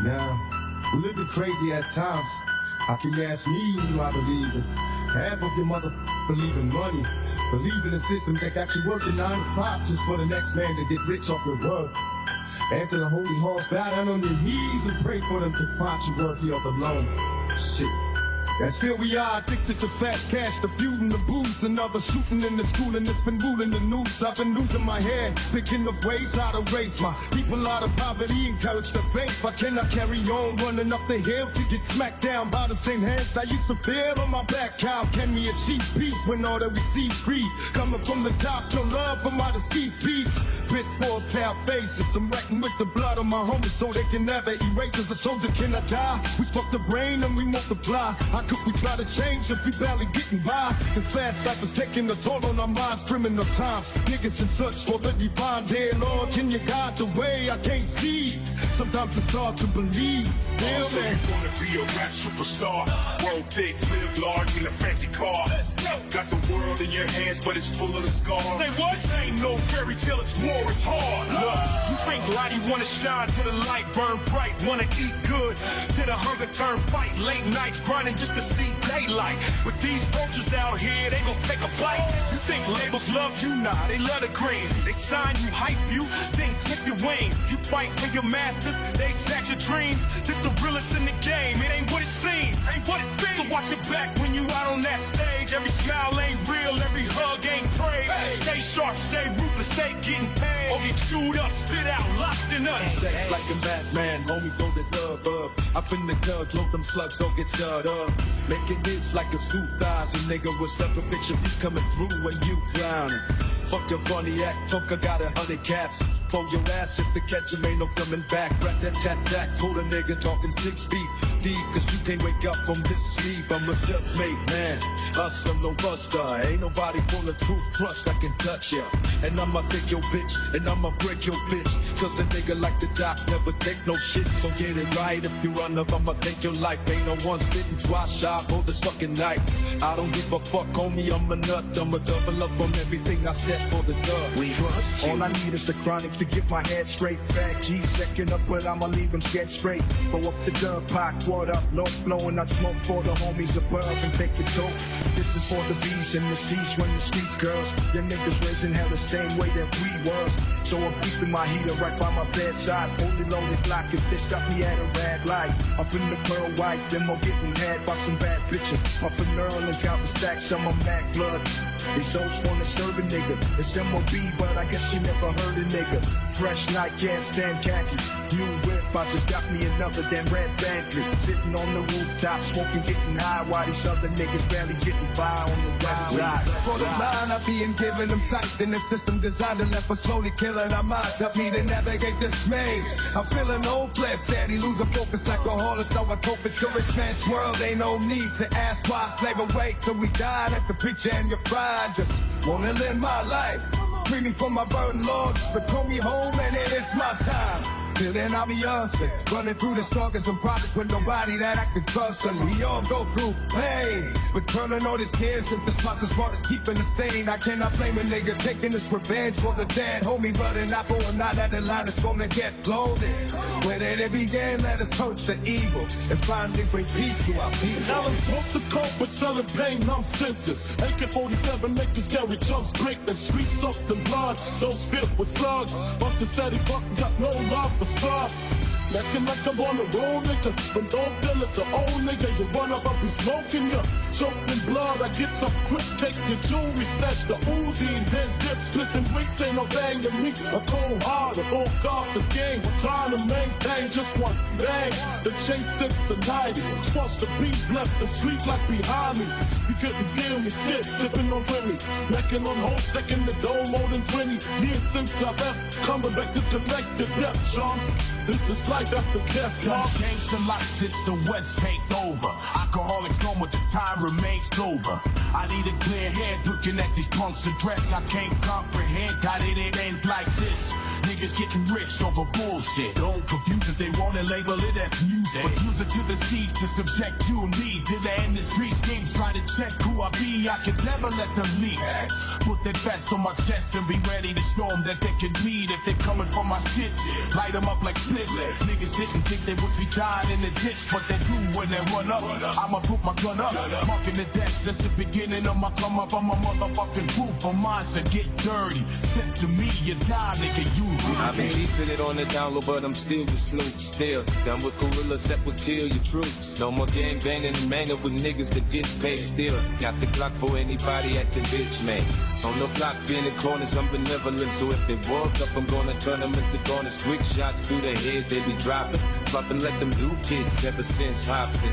Now, we're living crazy ass times. How can you ask me who I believe in? Half of your believe in money, believe in a system that got you working 9 to 5 just for the next man to get rich off your work. And to the holy halls, bow down on your knees and pray for them to find you worthy of the loan. Shit. And still we are addicted to fast cash, the feud and the booze, another shooting in the school and it's been ruling the news. I've been losing my head, thinking of ways how to raise my people out of poverty, encourage the faith. I cannot carry on running up the hill to get smacked down by the same hands I used to feel on my back. How can we achieve peace when all that we see is greed? Coming from the top, your love for my deceased beats. Pitfalls, pale faces, I'm wrecking with the blood of my homies so they can never erase us. A soldier cannot die, we spoke the brain and we multiply. How could we try to change if we barely getting by? This fast life is taking a toll on our minds, criminal times. Niggas in search for the divine. Dear Lord, can you guide the way? I can't see. Sometimes it's hard to believe. So you wanna be a rap superstar? World big, live large in a fancy car. Got the world in your hands, but it's full of the scars. Say what? This ain't no fairy tale, it's war, it's hard. Look, you think light, you wanna shine to the light, burn bright, wanna eat good, to the hunger turn fight. Late nights grinding just to see daylight. With these vultures out here, they gon' take a bite. You think labels love you? Nah, they love the green. They sign you, hype you, then clip your wing. You fight for your master, they snatch your dream. This the realest in the game, it ain't what it seems, ain't what it seems. So watch your back when you out on that stage. Every smile ain't real, every hug ain't praise. Stay sharp, stay ruthless, stay getting paid. Or get chewed up, spit out, locked in us. Stacks like a Batman, homie, throw the dub up. Up in the club, load them slugs, don't get stirred up. Making hits like a Snoop Dogg. And nigga, what's up? A picture me coming through when you clowning. Fuck your funny act, fuck, I got 100 caps. Throw your ass if the catch him, ain't no coming back. Rat that tat tat, hold a nigga talking 6 feet deep. Cause you can't wake up from this sleep. I'm a self-made man, hustler, no buster. Ain't nobody bulletproof, trust I can touch ya. And I'ma take your bitch, and I'ma break your bitch. Cause a nigga like the doc never take no shit. So get it right, if you run up, I'ma take your life. Ain't no one spitting twice shy, hold this fucking knife. I don't give a fuck, homie, I'm a nut. I'ma double up on everything I said for the dub. We trust. All I need is the chronic to get my head straight. Fat G second up, but I'ma leave him scared straight. Blow up the dub, pot, water up, low blowing. I smoke for the homies above and take it dope. This is for the B's and the C's when the streets girls. Your niggas raising hell the same way that we was. So I'm keeping my heater right by my bedside. Fully loaded block if they stop me at a red light. Up in the pearl white, limo getting had by some bad bitches. Off a neural and counting stacks on my Mac blood. These hoes wanna serve a nigga. It's MOB, but I guess you never heard a nigga. Fresh night, can't stand khakis. New whip, I just got me another damn red Bentley. Sitting on the rooftop, smoking, getting high, while these other niggas barely getting by on the west side. For the line, I'm being given them sight. In the system designed to left us slowly killing our minds. Help me to navigate this maze. I'm feeling hopeless, sadly losing focus like a harlot. So I cope it to rich man's world. Ain't no need to ask why I slave away till we die. At the picture and your pride. Just wanna live my life. Free me from my burden, Lord, but call me home and it is my time. Till then I'll be hustling, running through the struggles and problems with nobody that I can trust. And we all go through pain, but turning all these tears into spots as far as keeping the sane. I cannot blame a nigga taking this revenge for the dead homie, but an apple and not at the line is gonna get loaded. Where did it begin? Let us touch the evil and finally bring peace to our people. Now I'm supposed to cope with selling pain, I'm senseless. AK-47 make this scary chunks break and streets up the blood. Souls filled with slugs. Bustin' said he fucking got no love for scrubs. Acting like I'm on the road, nigga. From don't feel it to old nigga. You run up, I'll be smoking ya. Choked in blood, I get some quick, take your jewelry, snatch the Uzi, then dip, splitting weeks, ain't no thing to me. A cold heart, a old God, this game. We're trying to maintain just one thing. The chase since the 90s. Squash the beat, left the street like behind me. You couldn't feel me, spit, sipping on Remy. Necking on hoes, sticking the dough more than 20 years since I've left. Coming back to collect the death chance. This is life after death, y'all. Changed a lot since the West take over. Alcoholics know what the time remains sober. I need a clear head looking at these punks' address. I can't comprehend, got it ain't like this. Niggas getting rich over bullshit. Don't confuse the If they wanna label it as music, but use it to deceive, to subject you and me to the industry schemes. Try to check who I be, I can never let them leak. Put their best on my chest and be ready to show them that they can bleed if they coming for my shit. Light them up like splits. Niggas didn't think they would be dying in the ditch, but they do when they run up. I'ma put my gun up, marking the decks. That's the beginning of my come up. I'm a motherfucking proof for mine, so get dirty. Step to me, you die, nigga, you. I've been keeping it on the down low, but I'm still with Snoop. Still done with gorillas that would kill your troops. No more gang banging and mangling with niggas that get paid. Still got the Glock for anybody that can bitch me. On the block, being in corners, I'm benevolent. So if they walk up, I'm gonna turn them into corners. Quick shots through their head, they be dropping. Dropping, let them do kids ever since Hobson.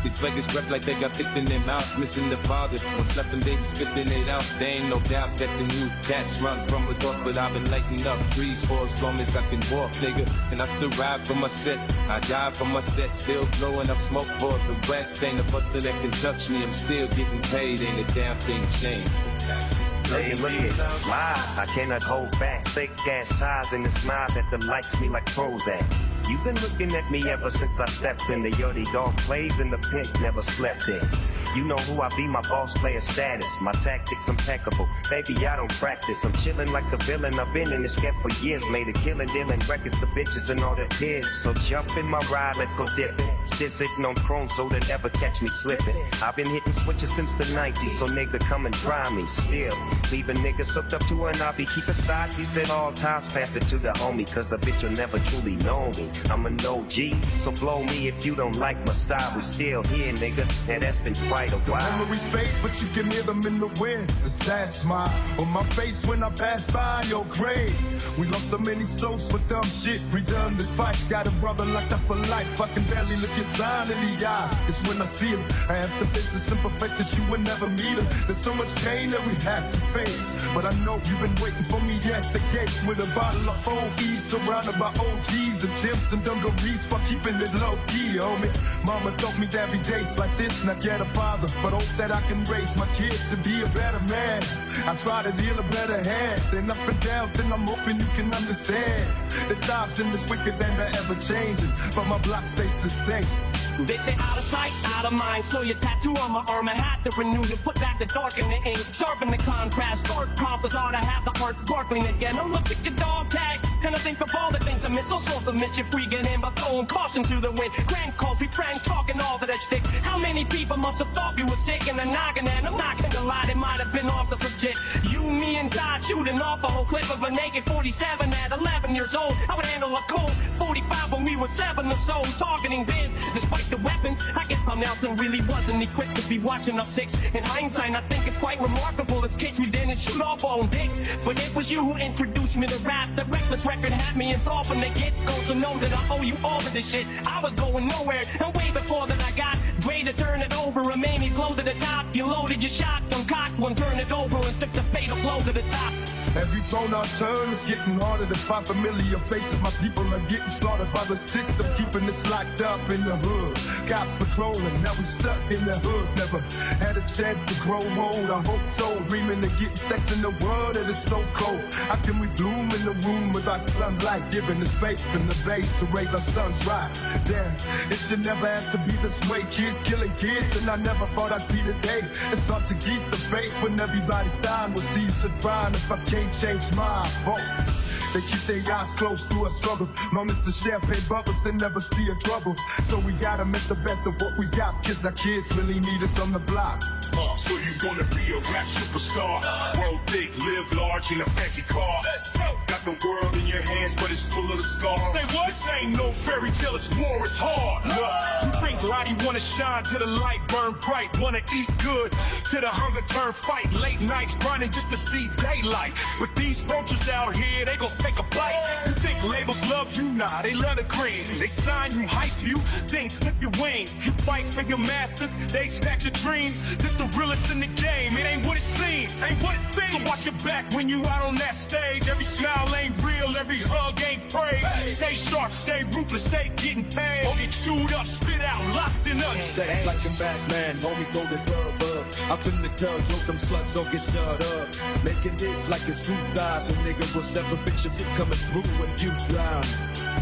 These faggots rap like they got picked in their mouth, missing the fathers. When slapping, they be spitting it out. There ain't no doubt that the new cats run from the dark, but I've been lighting up trees for as long as I can walk, nigga. And I survive for my set, I die for my set. Still blowing up smoke for the West. Ain't a buster that can touch me, I'm still getting paid. Ain't a damn thing changed. Hey, look it, I cannot hold back. Thick ass ties in this mind that delights me like Prozac. You've been looking at me ever since I stepped in. The Yodi dog plays in the pink, never slept in. You know who I be, my boss player status. My tactics impeccable. Baby, I don't practice. I'm chilling like the villain. I've been in this gap for years. Made a killing, dealing records of bitches and all their peers. So jump in my ride, let's go dip it. Still sitting on chrome, so they never catch me slipping. I've been hitting switches since the 90s, so nigga come and try me. Still, leaving niggas hooked up to her and I'll be keeping side piece at all times. Pass it to the homie, cause a bitch will never truly know me. I'm an OG, so blow me if you don't like my style. We still here, nigga, and that's been quite a while. Memories fade, but you can hear them in the wind. The sad smile on my face when I pass by your grave. We lost so many souls for dumb shit, redundant fights. Got a brother locked up for life. I can barely look your sign in the eyes. It's when I see him, I have to face the simple fact that you will never meet him. There's so much pain that we have to face, but I know you've been waiting for me at the gates with a bottle of OE, surrounded by OGs and Tims and dungarees for keeping it low key, homie. Mama told me there'd be days like this, and I get a father, but hope that I can raise my kid to be a better man. I try to deal a better hand, then up and down, then I'm hoping you can understand. The times in this wicked and they're ever changing, but my block stays the same. They say out of sight, out of mind. So your tattoo on my arm, I had to renew to put back the dark in the ink, sharpen the contrast. Dark compass art, I have the art sparkling again. Oh, look at your dog tag, and I think of all the things I miss. All sorts of mischief we get in by throwing caution to the wind. Crank calls, we prank talking all of that shtick. How many people must have thought you were sick in the noggin? And I'm not gonna lie, they might have been off the subject. You, me, and Todd shooting off a whole clip of a naked 47 at 11 years old. I would handle a cold 45 when we were 7 or so, targeting biz. Despite the weapons, I guess Tom Nelson really wasn't equipped to be watching us 6. In hindsight, I think it's quite remarkable. As kids, we didn't shoot off on dicks, but it was you who introduced me to rap. The Reckless record had me enthralled from the get-go, so know that I owe you all of this shit. I was going nowhere, and way before that I got Dre to turn it over and made me blow to the top. You loaded your shotgun, cocked one, turned it over, and took the fatal blow to the top. Every phone I turn, it's getting harder to find familiar faces. My people are getting slaughtered by the system, keeping us locked up in the hood. Cops patrolling, now we stuck in the hood. Never had a chance to grow old, I hope so. Dreaming of getting sex in the world that is so cold. How can we bloom in the room without sunlight, giving us faith in the base to raise our sons right? Damn, it should never have to be this way. Kids killing kids, and I never thought I'd see the day. It's hard to keep the faith when everybody's dying. Was thieves and crying if I can't change my vote. They keep their eyes closed through a struggle. Known as the champagne bubbles, they never see a trouble. So we gotta make the best of what we got, cause our kids really need us on the block. So you gonna be a rap superstar? World big, live large in a fancy car. Let's go. Got the world in your hands, but it's full of the scars. Say what? This ain't no fairy tale, it's war, it's hard. Look, you think Lottie wanna shine till the light burn bright, wanna eat good till the hunger turn fight. Late nights grinding just to see daylight. But these roaches out here, they gon' take a bite. You think labels love you? Nah, they love the green. They sign you, hype you, then clip your wing. You fight for your master, they snatch your dreams. This the realest in the game, it ain't what it seems. Ain't what it seems. So watch your back when you out on that stage. Every smile ain't real, every hug ain't praise. Stay sharp, stay ruthless, stay getting paid. Or get chewed up, spit out, locked in us. Stacks like a Batman, homie, go the dub up. Up in the tub, drove them sluts, don't get shut up. Making hits like a Snoop Dogg, so nigga was ever bitch if you coming through when you drown.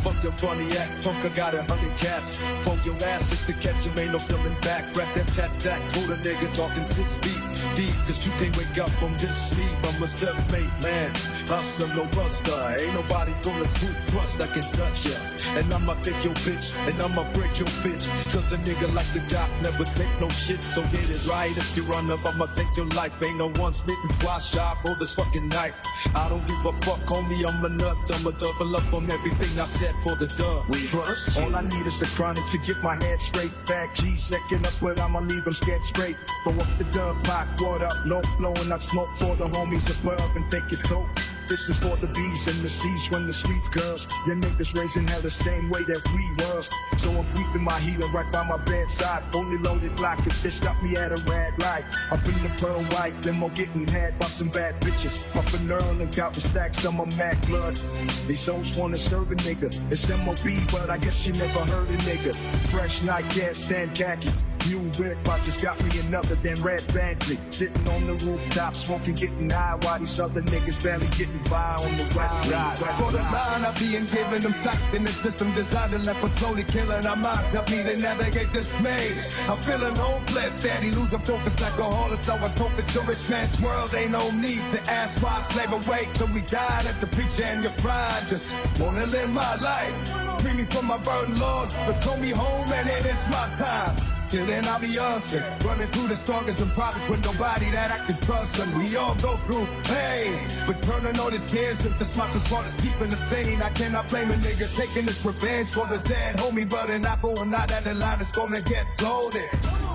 Fuck the funny act, Funka got 100 caps. Phone your ass if the catch him, ain't no coming back. Rap that chat that, hold a nigga talking 6 feet deep. Cause you can't wake up from this sleep. I'm a self-made man, hustler, no buster. Ain't nobody gonna prove trust I can touch ya. And I'ma take your bitch, and I'ma break your bitch. Cause a nigga like the doc never take no shit. So get it right, if you run up, I'ma take your life. Ain't no one smitten twice shy for this fucking night. I don't give a fuck, homie, I'm a nut. I'ma double up on everything I said for the dub. We trust. All I need is the chronic to get my head straight. Fat G second up, but I'ma leave them scared straight. Go up the dub, pot, water up, no blowing up smoke for the homies above and take it dope. This is for the B's and the C's when the streets girls. Your niggas raising hell the same way that we was. So I'm keeping my healer right by my bedside. Fully loaded block if they stop me at a red light. Up in the pearl white, limo getting had by some bad bitches. Puffin' Earl and got the stacks on my Mac blood. These hoes wanna serve a nigga. It's MOB, but I guess you never heard a nigga. Fresh night gas, 10 khakis. New whip, I just got me another than red Bentley. Sitting on the rooftop, smoking, getting high, while these other niggas barely getting by on the west side. For the line, I'm being given them sight in the system designed to let us slowly killing our minds. Help me to navigate this maze. I'm feeling hopeless, sadly losing focus, alcoholic. So I was hoping to rich man's world ain't no need to ask why I slave away till we died at the preacher and your pride. Just wanna live my life. Free me from my burden, Lord, but call me home and it is my time. Till then I'll be awesome, running through the strongest and problems with nobody that I can trust. And we all go through pain, but turning on his tears if the smartest part is keeping the sane. I cannot blame a nigga taking this revenge for the dead homie, but an apple and not at the line is gonna get golden.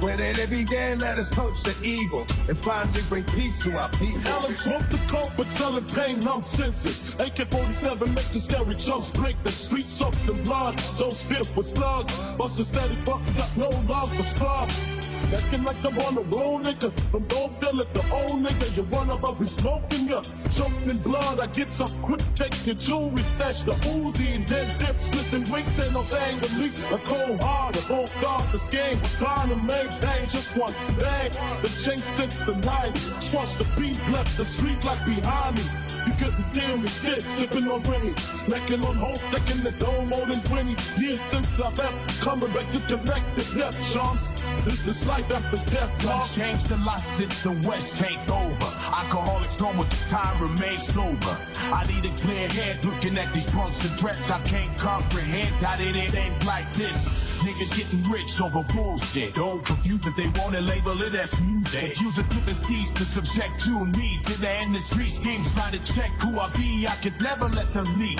Where did it begin? Let us coach the evil and finally bring peace to our people. Alan smoked the coke, but selling pain, numb senses. AK-47 make the scary jumps break. The streets up the blood, so stiff with slugs. Buster said he fucking got no love for scrubs. Acting like I'm on the road, nigga. From don't feel it, the old nigga. You run up, I'll be smoking ya. Choking in blood, I get some quick, take your jewelry, stash the Uzi, and then dip, splitting wings, ain't no thing to me. A cold hard, I won't start this game. We're trying to maintain just one thing. The change since the 90s. Swash the beat, left the street like behind me. You couldn't deal me shit, sipping on Remy. Necking on hoes, sticking the dome more than 20 years since I left. Coming back to collect the death chance. This is life after death, dog. Changed a lot since the West take over. Alcoholics know what the time remains sober. I need a clear head looking at these punks and dress. I can't comprehend how it ain't like this. Niggas getting rich over bullshit. Don't confuse it, they wanna label it as music. Use it to the seas to subject you and me to the industry schemes. Try to check who I be, I could never let them leave.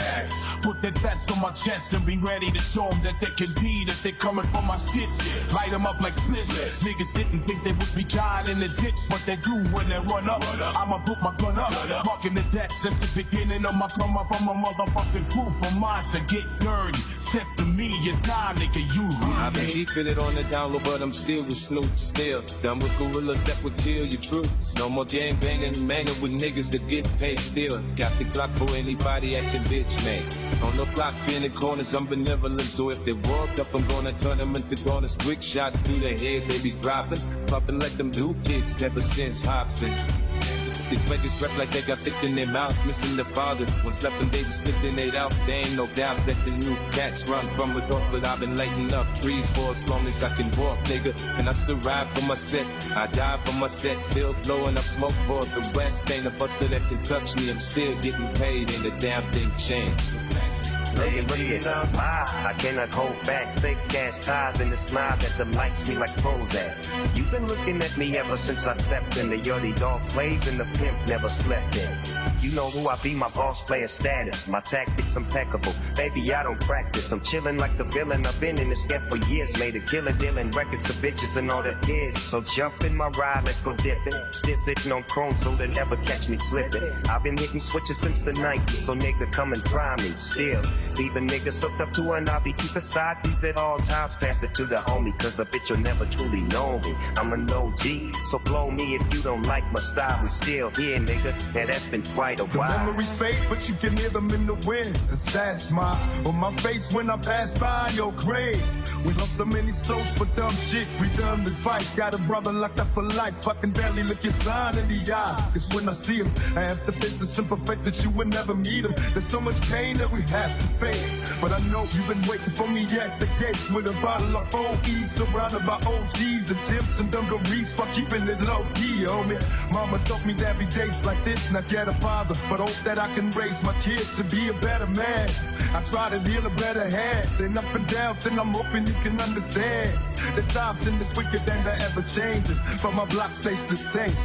Put that vest on my chest and be ready to show them that they can be, that they coming for my shit. Light them up like splits. Niggas didn't think they would be dying in the ditch, but they do when they run up. I'ma put my gun up, marking the deck since the beginning of my come up. I'm a motherfucking fool for mine, so get dirty. Step to me, you die, nigga, you. I've been keeping it on the down low, but I'm still with Snoop, still. Done with gorillas that would kill your troops. No more gang banging and manging with niggas that get paid still. Got the Glock for anybody acting bitch, man. On the block, in the corners, I'm benevolent. So if they walk up, I'm gonna turn them into corners. Quick shots through the head, they be dropping. Popping like them new kicks ever since Hobson. These niggas rap like they got thick in their mouth, missing their fathers. When sleeping, they be splitting it out. There ain't no doubt that the new cats run from the door, but I've been lighting up trees for as long as I can walk, nigga. And I still ride for my set, I die for my set. Still blowing up smoke for the West. Ain't a buster that can touch me, I'm still getting paid. Ain't a damn thing changed. I cannot hold back thick ass ties in the smile that delights me like Prozac. You've been looking at me ever since I stepped in. The yachty dog plays and the pimp never slept in. You know who I be, my boss player status. My tactics impeccable. Baby, I don't practice. I'm chilling like the villain. I've been in this game for years. Made a killer deal and records of bitches and all that is. So jump in my ride, let's go dip it. Still sitting on chrome so they'll never catch me slipping. I've been hitting switches since the 90s. So nigga come and try me still. Leaving niggas hooked up to an hobby. Keep aside these at all times. Pass it to the homie, cause a bitch will never truly know me. I'm an OG, so blow me if you don't like my style. We still here, nigga, and that's been quite a while. The memories fade, but you can hear them in the wind. A sad smile on my face when I pass by your grave. We lost so many souls for dumb shit, redundant fights. Got a brother locked up for life. I can barely look your sign in the eyes. Cause when I see him, I have to face the simple fact that you will never meet him. There's so much pain that we have to face. face. But I know you've been waiting for me at the gates with a bottle of 4E surrounded by OGs and tips and dungarees for keeping it low key, homie. Mama told me there'd be days like this, not yet a father, but hope that I can raise my kid to be a better man. I try to deal a better hand, then up and down, then I'm hoping you can understand. The times in this wicked and they're ever changing, but my block stays the same.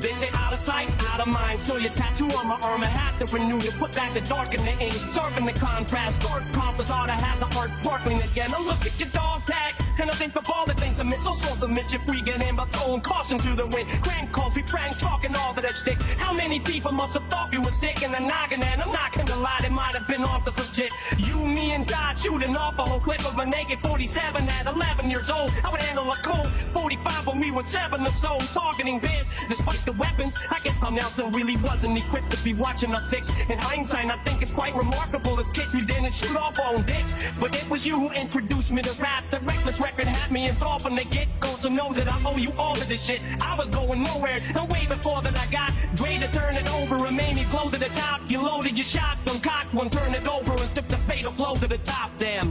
They say out of sight, out of mind. So your tattoo on my arm, I have to renew to put back the dark in the ink, sharpen the contrast. Dark compass ought to have the art sparkling again. I look at your dog tag, and I think of all the things I miss. All sorts of mischief we get in, but throwing caution to the wind. Crank calls, we prank talking all of that shtick. How many people must have thought you were sick in the noggin? And I'm not gonna lie, they might have been off to some shit. You, me, and God shooting off a whole clip of a naked 47 at 11 years old. I would handle a cold 45 when we were 7 or so, targeting biz. Despite the weapons, I guess Tom Nelson really wasn't equipped to be watching us 6. In hindsight, I think it's quite remarkable as kids we didn't shoot off our own dicks. But it was you who introduced me to rap. The reckless record had me enthralled from the get-go, so know that I owe you all of this shit. I was going nowhere, and way before that I got Dre to turn it over and made me glow to the top. You loaded your shotgun, cocked one, turned it over and took the fatal blow to the top, damn.